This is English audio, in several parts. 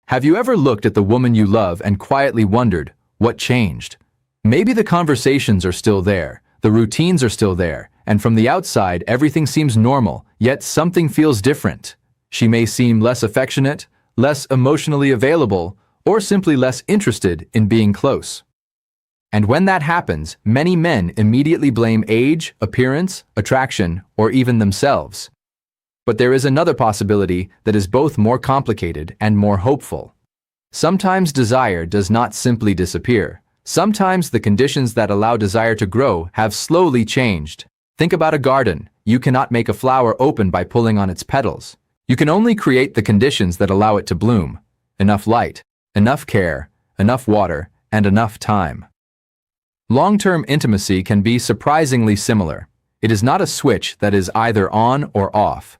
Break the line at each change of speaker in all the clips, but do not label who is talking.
Have you ever looked at the woman you love and quietly wondered, what changed? Maybe the conversations are still there, the routines are still there, and from the outside everything seems normal, yet something feels different. She may seem less affectionate, less emotionally available, or simply less interested in being close. And when that happens, many men immediately blame age, appearance, attraction, or even themselves. But there is another possibility that is both more complicated and more hopeful. Sometimes desire does not simply disappear. Sometimes the conditions that allow desire to grow have slowly changed. Think about a garden. You cannot make a flower open by pulling on its petals. You can only create the conditions that allow it to bloom. Enough light, enough care, enough water, and enough time. Long-term intimacy can be surprisingly similar. It is not a switch that is either on or off.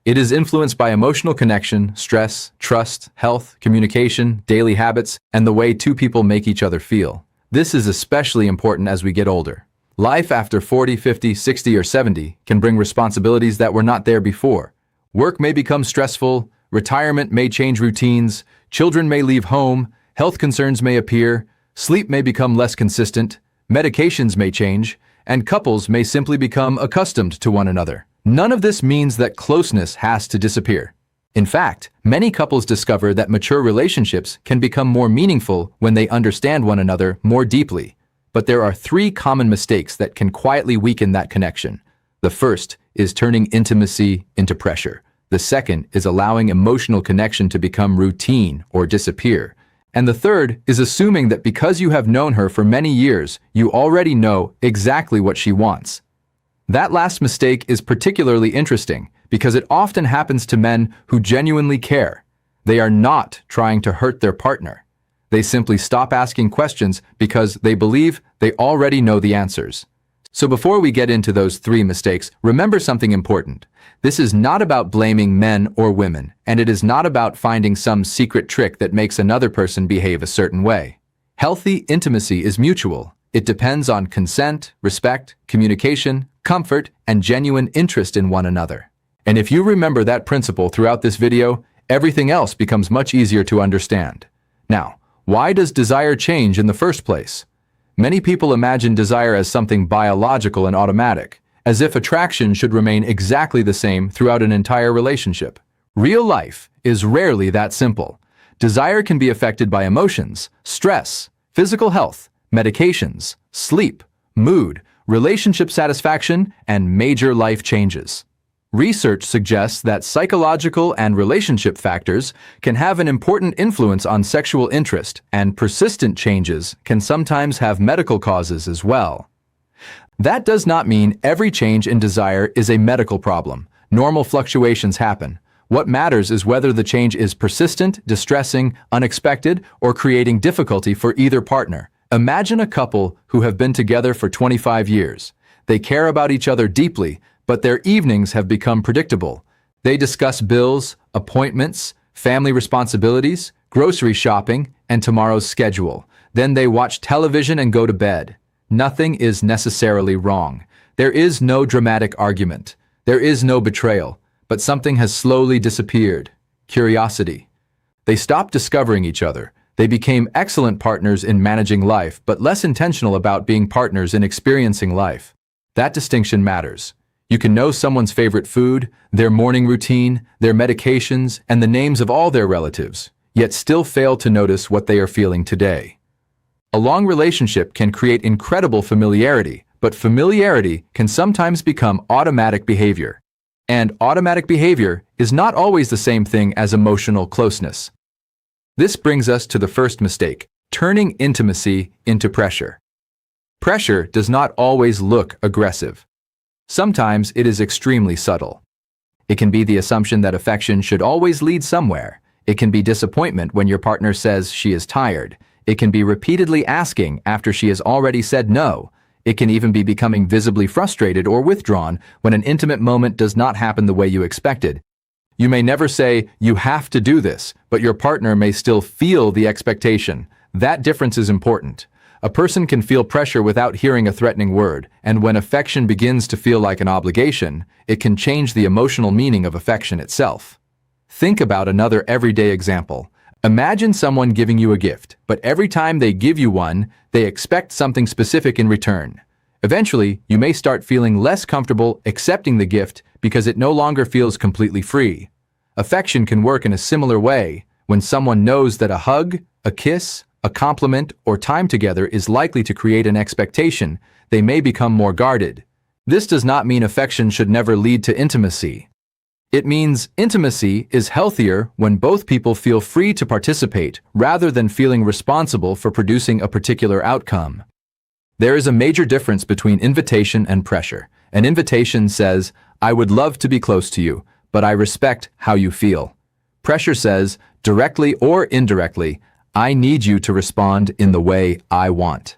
It is influenced by emotional connection, stress, trust, health, communication, daily habits, and the way two people make each other feel. This is especially important as we get older. Life after 40, 50, 60, or 70 can bring responsibilities that were not there before. Work may become stressful, retirement may change routines, children may leave home, health concerns may appear, sleep may become less consistent, medications may change, and couples may simply become accustomed to one another. None of this means that closeness has to disappear. In fact, many couples discover that mature relationships can become more meaningful when they understand one another more deeply. But there are three common mistakes that can quietly weaken that connection. The first is turning intimacy into pressure. The second is allowing emotional connection to become routine or disappear. And the third is assuming that because you have known her for many years, you already know exactly what she wants. That last mistake is particularly interesting because it often happens to men who genuinely care. They are not trying to hurt their partner. They simply stop asking questions because they believe they already know the answers. So before we get into those three mistakes, remember something important. This is not about blaming men or women, and it is not about finding some secret trick that makes another person behave a certain way. Healthy intimacy is mutual. It depends on consent, respect, communication, comfort, and genuine interest in one another. And if you remember that principle throughout this video, everything else becomes much easier to understand. Now, why does desire change in the first place? Many people imagine desire as something biological and automatic, as if attraction should remain exactly the same throughout an entire relationship. Real life is rarely that simple. Desire can be affected by emotions, stress, physical health, medications, sleep, mood, relationship satisfaction, and major life changes. Research suggests that psychological and relationship factors can have an important influence on sexual interest, and persistent changes can sometimes have medical causes as well. That does not mean every change in desire is a medical problem. Normal fluctuations happen. What matters is whether the change is persistent, distressing, unexpected, or creating difficulty for either partner. Imagine a couple who have been together for 25 years. They care about each other deeply, but their evenings have become predictable. They discuss bills, appointments, family responsibilities, grocery shopping, and tomorrow's schedule. Then they watch television and go to bed. Nothing is necessarily wrong. There is no dramatic argument. There is no betrayal, but something has slowly disappeared. Curiosity. They stopped discovering each other. They became excellent partners in managing life, but less intentional about being partners in experiencing life. That distinction matters. You can know someone's favorite food, their morning routine, their medications, and the names of all their relatives, yet still fail to notice what they are feeling today. A long relationship can create incredible familiarity, but familiarity can sometimes become automatic behavior. And automatic behavior is not always the same thing as emotional closeness. This brings us to the first mistake, turning intimacy into pressure. Pressure does not always look aggressive. Sometimes it is extremely subtle. It can be the assumption that affection should always lead somewhere. It can be disappointment when your partner says she is tired. It can be repeatedly asking after she has already said no. It can even be becoming visibly frustrated or withdrawn when an intimate moment does not happen the way you expected. You may never say, "You have to do this," but your partner may still feel the expectation. That difference is important. A person can feel pressure without hearing a threatening word, and when affection begins to feel like an obligation, it can change the emotional meaning of affection itself. Think about another everyday example. Imagine someone giving you a gift, but every time they give you one, they expect something specific in return. Eventually, you may start feeling less comfortable accepting the gift because it no longer feels completely free. Affection can work in a similar way. When someone knows that a hug, a kiss, a compliment, or time together is likely to create an expectation, they may become more guarded. This does not mean affection should never lead to intimacy. It means intimacy is healthier when both people feel free to participate rather than feeling responsible for producing a particular outcome. There is a major difference between invitation and pressure. An invitation says, "I would love to be close to you, but I respect how you feel." Pressure says, directly or indirectly, "I need you to respond in the way I want."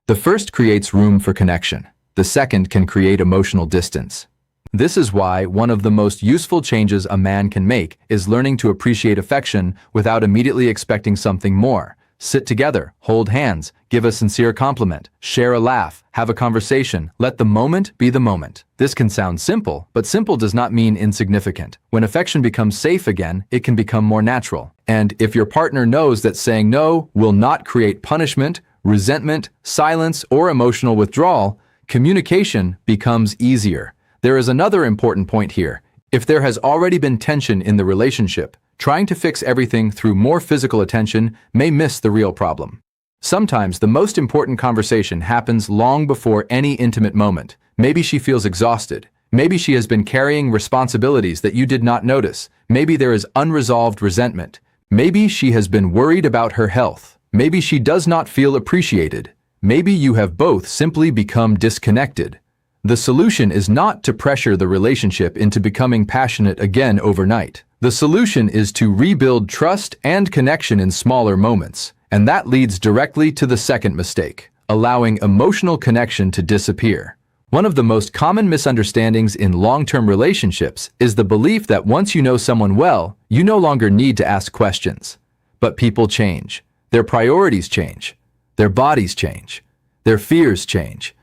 The first creates room for connection. The second can create emotional distance. This is why one of the most useful changes a man can make is learning to appreciate affection without immediately expecting something more. Sit together, hold hands, give a sincere compliment, share a laugh, have a conversation, let the moment be the moment. This can sound simple, but simple does not mean insignificant. When affection becomes safe again, it can become more natural. And if your partner knows that saying no will not create punishment, resentment, silence, or emotional withdrawal, communication becomes easier. There is another important point here. If there has already been tension in the relationship, trying to fix everything through more physical attention may miss the real problem. Sometimes the most important conversation happens long before any intimate moment. Maybe she feels exhausted. Maybe she has been carrying responsibilities that you did not notice. Maybe there is unresolved resentment. Maybe she has been worried about her health. Maybe she does not feel appreciated. Maybe you have both simply become disconnected. The solution is not to pressure the relationship into becoming passionate again overnight. The solution is to rebuild trust and connection in smaller moments, and that leads directly to the second mistake, allowing emotional connection to disappear. One of the most common misunderstandings in long-term relationships is the belief that once you know someone well, you no longer need to ask questions. But people change. Their priorities change. Their bodies change. Their fears change.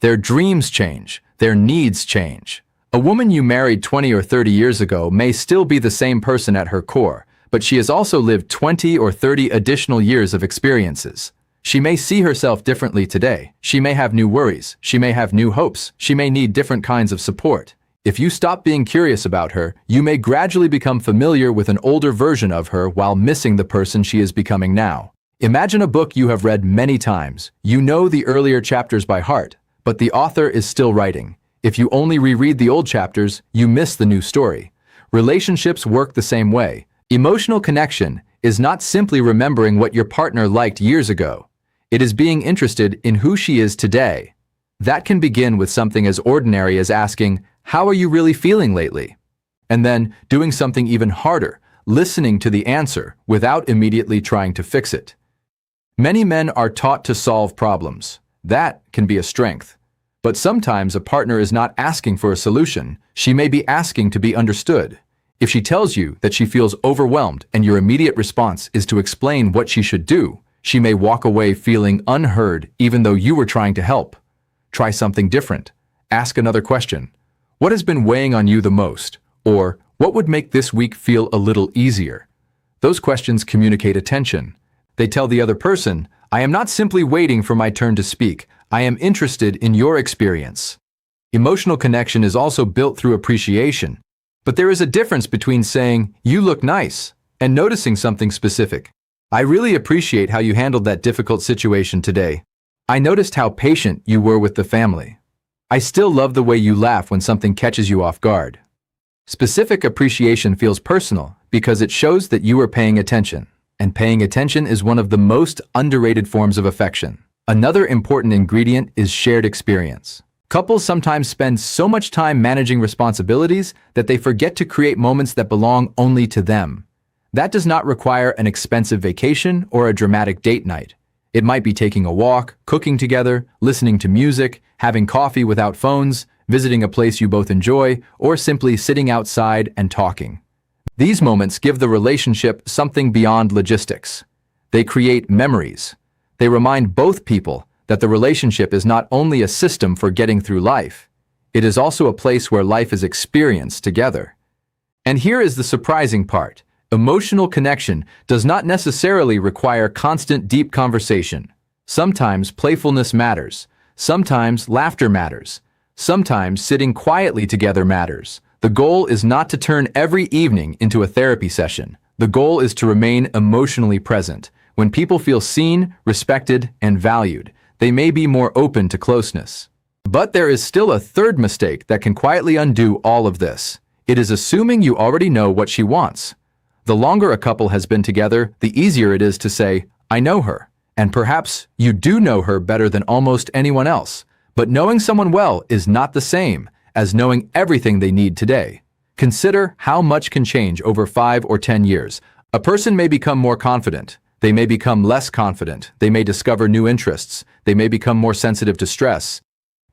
Their dreams change. Their needs change. A woman you married 20 or 30 years ago may still be the same person at her core, but she has also lived 20 or 30 additional years of experiences. She may see herself differently today. She may have new worries. She may have new hopes. She may need different kinds of support. If you stop being curious about her, you may gradually become familiar with an older version of her while missing the person she is becoming now. Imagine a book you have read many times. You know the earlier chapters by heart, but the author is still writing. If you only reread the old chapters, you miss the new story. Relationships work the same way. Emotional connection is not simply remembering what your partner liked years ago. It is being interested in who she is today. That can begin with something as ordinary as asking, "How are you really feeling lately?" And then doing something even harder, listening to the answer without immediately trying to fix it. Many men are taught to solve problems. That can be a strength. But sometimes a partner is not asking for a solution. She may be asking to be understood. If she tells you that she feels overwhelmed and your immediate response is to explain what she should do, she may walk away feeling unheard even though you were trying to help. Try something different. Ask another question. What has been weighing on you the most? Or what would make this week feel a little easier? Those questions communicate attention. They tell the other person, "I am not simply waiting for my turn to speak. I am interested in your experience." Emotional connection is also built through appreciation. But there is a difference between saying, "You look nice," and noticing something specific. "I really appreciate how you handled that difficult situation today. I noticed how patient you were with the family. I still love the way you laugh when something catches you off guard." Specific appreciation feels personal because it shows that you are paying attention. And paying attention is one of the most underrated forms of affection. Another important ingredient is shared experience. Couples sometimes spend so much time managing responsibilities that they forget to create moments that belong only to them. That does not require an expensive vacation or a dramatic date night. It might be taking a walk, cooking together, listening to music, having coffee without phones, visiting a place you both enjoy, or simply sitting outside and talking. These moments give the relationship something beyond logistics. They create memories. They remind both people that the relationship is not only a system for getting through life, it is also a place where life is experienced together. And here is the surprising part. Emotional connection does not necessarily require constant deep conversation. Sometimes playfulness matters. Sometimes laughter matters. Sometimes sitting quietly together matters. The goal is not to turn every evening into a therapy session. The goal is to remain emotionally present. When people feel seen, respected, and valued, they may be more open to closeness. But there is still a third mistake that can quietly undo all of this. It is assuming you already know what she wants. The longer a couple has been together, the easier it is to say, "I know her." And perhaps you do know her better than almost anyone else. But knowing someone well is not the same as knowing everything they need today. Consider how much can change over 5 or 10 years. A person may become more confident. They may become less confident. They may discover new interests. They may become more sensitive to stress.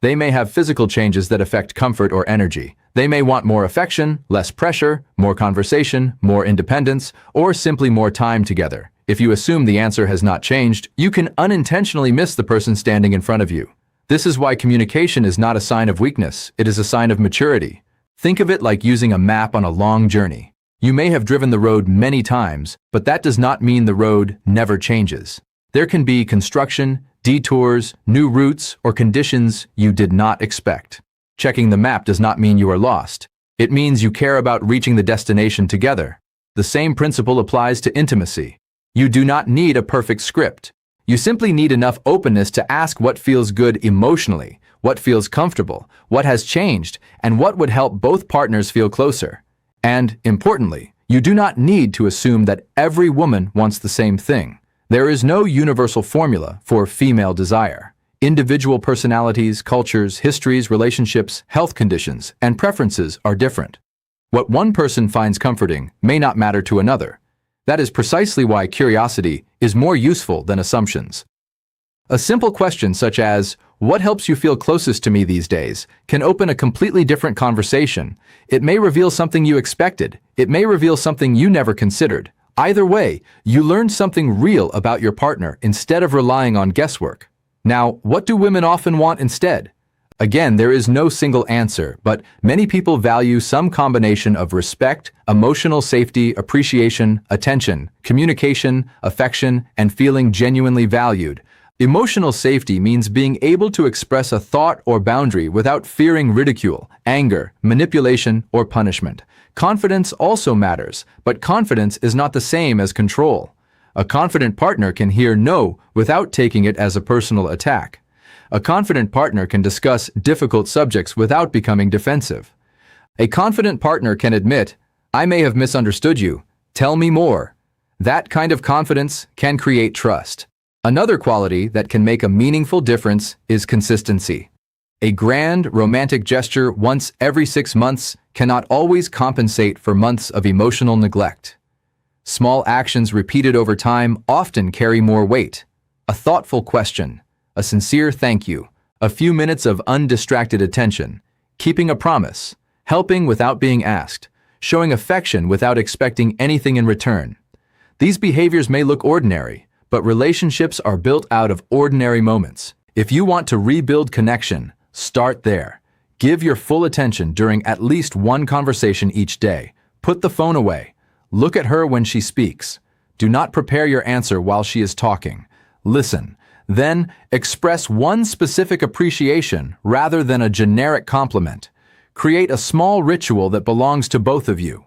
They may have physical changes that affect comfort or energy. They may want more affection, less pressure, more conversation, more independence, or simply more time together. If you assume the answer has not changed, you can unintentionally miss the person standing in front of you. This is why communication is not a sign of weakness. It is a sign of maturity. Think of it like using a map on a long journey. You may have driven the road many times, but that does not mean the road never changes. There can be construction, detours, new routes, or conditions you did not expect. Checking the map does not mean you are lost. It means you care about reaching the destination together. The same principle applies to intimacy. You do not need a perfect script. You simply need enough openness to ask what feels good emotionally, what feels comfortable, what has changed, and what would help both partners feel closer. And, importantly, you do not need to assume that every woman wants the same thing. There is no universal formula for female desire. Individual personalities, cultures, histories, relationships, health conditions, and preferences are different. What one person finds comforting may not matter to another. That is precisely why curiosity is more useful than assumptions. A simple question such as, "What helps you feel closest to me these days?" can open a completely different conversation. It may reveal something you expected. It may reveal something you never considered. Either way, you learned something real about your partner instead of relying on guesswork. Now, what do women often want instead? Again, there is no single answer, but many people value some combination of respect, emotional safety, appreciation, attention, communication, affection, and feeling genuinely valued. Emotional safety means being able to express a thought or boundary without fearing ridicule, anger, manipulation, or punishment. Confidence also matters, but confidence is not the same as control. A confident partner can hear no without taking it as a personal attack. A confident partner can discuss difficult subjects without becoming defensive. A confident partner can admit, "I may have misunderstood you. Tell me more." That kind of confidence can create trust. Another quality that can make a meaningful difference is consistency. A grand, romantic gesture once every 6 months cannot always compensate for months of emotional neglect. Small actions repeated over time often carry more weight. A thoughtful question, a sincere thank you, a few minutes of undistracted attention, keeping a promise, helping without being asked, showing affection without expecting anything in return. These behaviors may look ordinary, but relationships are built out of ordinary moments. If you want to rebuild connection, start there. Give your full attention during at least one conversation each day. Put the phone away. Look at her when she speaks. Do not prepare your answer while she is talking. Listen. Then, express one specific appreciation rather than a generic compliment. Create a small ritual that belongs to both of you.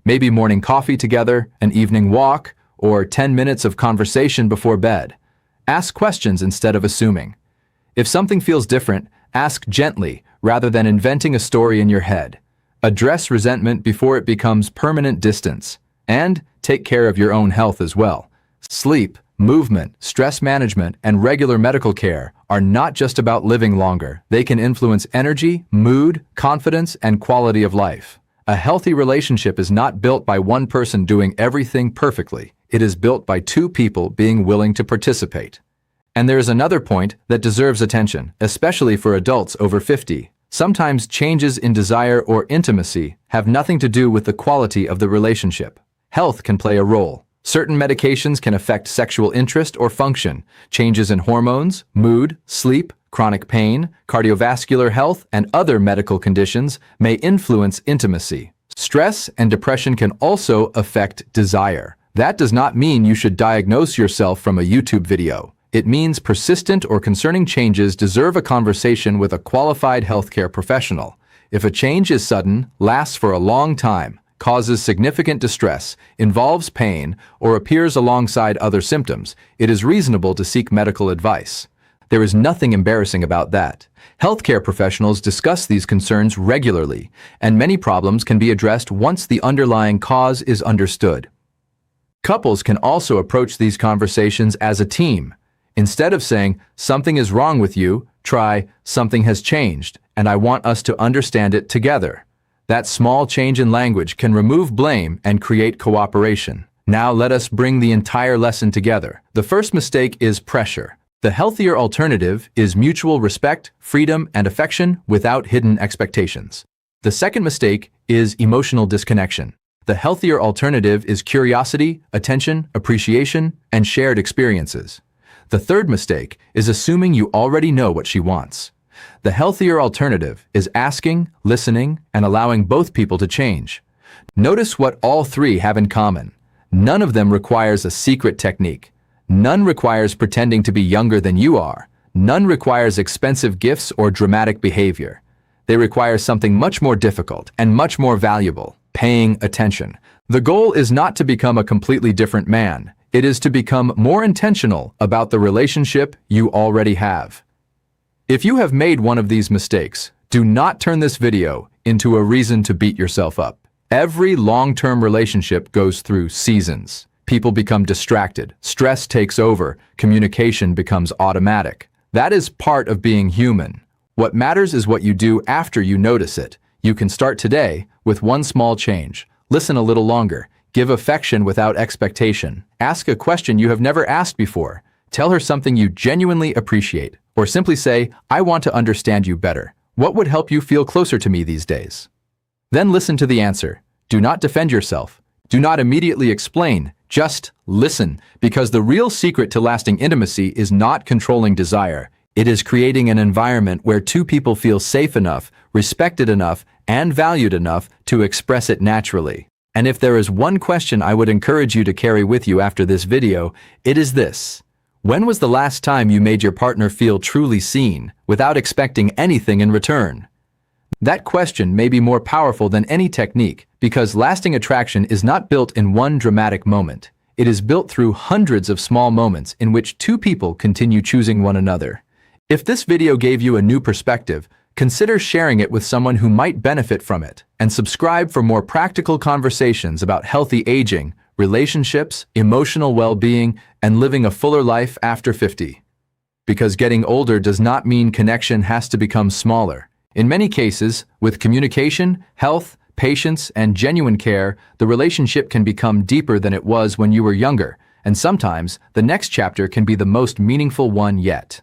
Maybe morning coffee together, an evening walk, or 10 minutes of conversation before bed. Ask questions instead of assuming. If something feels different, ask gently rather than inventing a story in your head. Address resentment before it becomes permanent distance. And take care of your own health as well. Sleep, movement, stress management, and regular medical care are not just about living longer. They can influence energy, mood, confidence, and quality of life. A healthy relationship is not built by one person doing everything perfectly. It is built by two people being willing to participate. And there is another point that deserves attention, especially for adults over 50. Sometimes changes in desire or intimacy have nothing to do with the quality of the relationship. Health can play a role. Certain medications can affect sexual interest or function. Changes in hormones, mood, sleep, chronic pain, cardiovascular health, and other medical conditions may influence intimacy. Stress and depression can also affect desire. That does not mean you should diagnose yourself from a YouTube video. It means persistent or concerning changes deserve a conversation with a qualified healthcare professional. If a change is sudden, lasts for a long time, causes significant distress, involves pain, or appears alongside other symptoms, it is reasonable to seek medical advice. There is nothing embarrassing about that. Healthcare professionals discuss these concerns regularly, and many problems can be addressed once the underlying cause is understood. Couples can also approach these conversations as a team. Instead of saying, "Something is wrong with you," try, "Something has changed, and I want us to understand it together." That small change in language can remove blame and create cooperation. Now let us bring the entire lesson together. The first mistake is pressure. The healthier alternative is mutual respect, freedom, and affection without hidden expectations. The second mistake is emotional disconnection. The healthier alternative is curiosity, attention, appreciation, and shared experiences. The third mistake is assuming you already know what she wants. The healthier alternative is asking, listening, and allowing both people to change. Notice what all three have in common. None of them requires a secret technique. None requires pretending to be younger than you are. None requires expensive gifts or dramatic behavior. They require something much more difficult and much more valuable: paying attention. The goal is not to become a completely different man. It is to become more intentional about the relationship you already have. If you have made one of these mistakes, do not turn this video into a reason to beat yourself up. Every long-term relationship goes through seasons. People become distracted, stress takes over, communication becomes automatic. That is part of being human. What matters is what you do after you notice it. You can start today with one small change. Listen a little longer. Give affection without expectation. Ask a question you have never asked before. Tell her something you genuinely appreciate. Or simply say, "I want to understand you better. What would help you feel closer to me these days?" Then listen to the answer. Do not defend yourself. Do not immediately explain. Just listen, because the real secret to lasting intimacy is not controlling desire. It is creating an environment where two people feel safe enough, respected enough, and valued enough to express it naturally. And if there is one question I would encourage you to carry with you after this video, it is this: when was the last time you made your partner feel truly seen, without expecting anything in return? That question may be more powerful than any technique, because lasting attraction is not built in one dramatic moment. It is built through hundreds of small moments in which two people continue choosing one another. If this video gave you a new perspective, consider sharing it with someone who might benefit from it, and subscribe for more practical conversations about healthy aging, relationships, emotional well-being, and living a fuller life after 50. Because getting older does not mean connection has to become smaller. In many cases, with communication, health, patience, and genuine care, the relationship can become deeper than it was when you were younger, and sometimes the next chapter can be the most meaningful one yet.